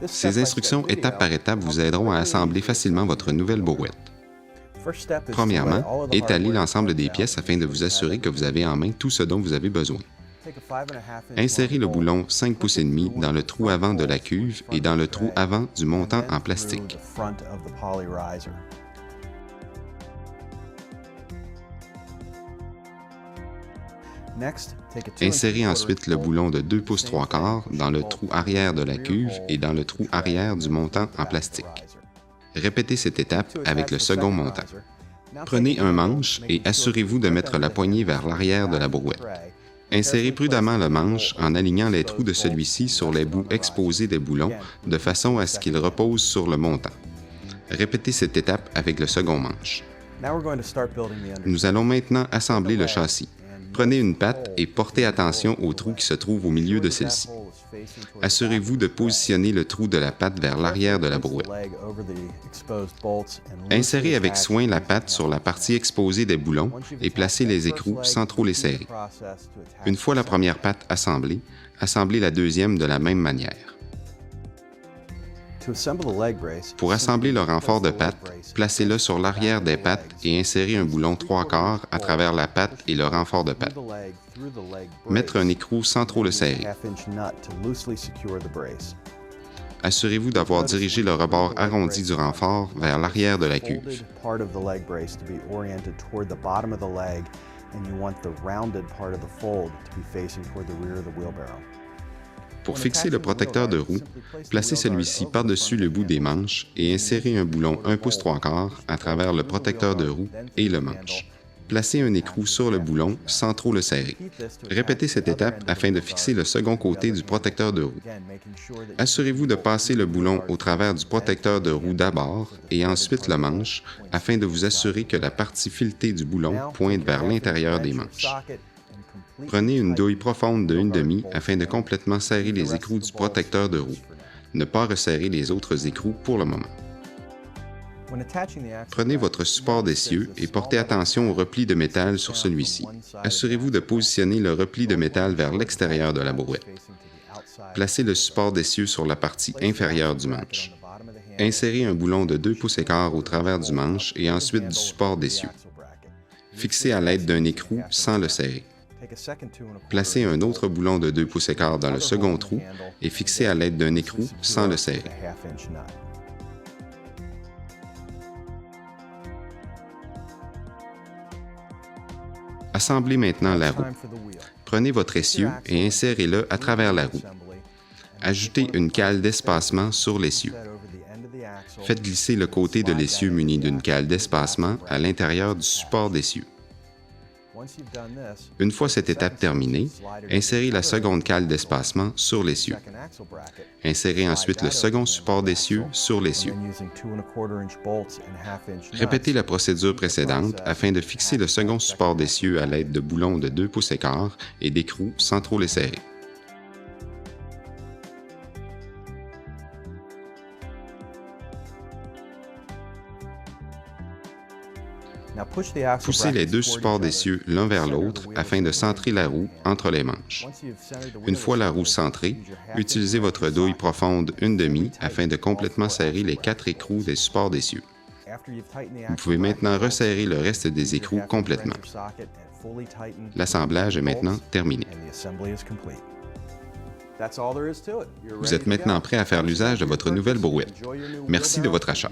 Ces instructions étape par étape vous aideront à assembler facilement votre nouvelle brouette. Premièrement, étalez l'ensemble des pièces afin de vous assurer que vous avez en main tout ce dont vous avez besoin. Insérez le boulon 5 pouces et demi dans le trou avant de la cuve et dans le trou avant du montant en plastique. Insérez ensuite le boulon de 2 pouces 3/4 dans le trou arrière de la cuve et dans le trou arrière du montant en plastique. Répétez cette étape avec le second montant. Prenez un manche et assurez-vous de mettre la poignée vers l'arrière de la brouette. Insérez prudemment le manche en alignant les trous de celui-ci sur les bouts exposés des boulons de façon à ce qu'ils reposent sur le montant. Répétez cette étape avec le second manche. Nous allons maintenant assembler le châssis. Prenez une patte et portez attention au trou qui se trouve au milieu de celle-ci. Assurez-vous de positionner le trou de la patte vers l'arrière de la brouette. Insérez avec soin la patte sur la partie exposée des boulons et placez les écrous sans trop les serrer. Une fois la première patte assemblée, assemblez la deuxième de la même manière. Pour assembler le renfort de patte, placez-le sur l'arrière des pattes et insérez un boulon 3/4 à travers la patte et le renfort de patte. Mettre un écrou sans trop le serrer. Assurez-vous d'avoir dirigé le rebord arrondi du renfort vers l'arrière de la cuve. Pour fixer le protecteur de roue, placez celui-ci par-dessus le bout des manches et insérez un boulon 1 pouce 3/4 à travers le protecteur de roue et le manche. Placez un écrou sur le boulon sans trop le serrer. Répétez cette étape afin de fixer le second côté du protecteur de roue. Assurez-vous de passer le boulon au travers du protecteur de roue d'abord et ensuite le manche afin de vous assurer que la partie filetée du boulon pointe vers l'intérieur des manches. Prenez une douille profonde de 1/2 afin de complètement serrer les écrous du protecteur de roue. Ne pas resserrer les autres écrous pour le moment. Prenez votre support d'essieu et portez attention au repli de métal sur celui-ci. Assurez-vous de positionner le repli de métal vers l'extérieur de la brouette. Placez le support d'essieu sur la partie inférieure du manche. Insérez un boulon de 2 pouces et quart au travers du manche et ensuite du support d'essieu. Fixez à l'aide d'un écrou sans le serrer. Placez un autre boulon de 2 pouces et quart dans le second trou et fixez à l'aide d'un écrou sans le serrer. Assemblez maintenant la roue. Prenez votre essieu et insérez-le à travers la roue. Ajoutez une cale d'espacement sur l'essieu. Faites glisser le côté de l'essieu muni d'une cale d'espacement à l'intérieur du support d'essieu. Une fois cette étape terminée, insérez la seconde cale d'espacement sur l'essieu. Insérez ensuite le second support d'essieu sur l'essieu. Répétez la procédure précédente afin de fixer le second support d'essieu à l'aide de boulons de 2 pouces et quart et d'écrous sans trop les serrer. Poussez les deux supports d'essieu l'un vers l'autre afin de centrer la roue entre les manches. Une fois la roue centrée, utilisez votre douille profonde 1/2 afin de complètement serrer les 4 écrous des supports d'essieu. Vous pouvez maintenant resserrer le reste des écrous complètement. L'assemblage est maintenant terminé. Vous êtes maintenant prêt à faire l'usage de votre nouvelle brouette. Merci de votre achat.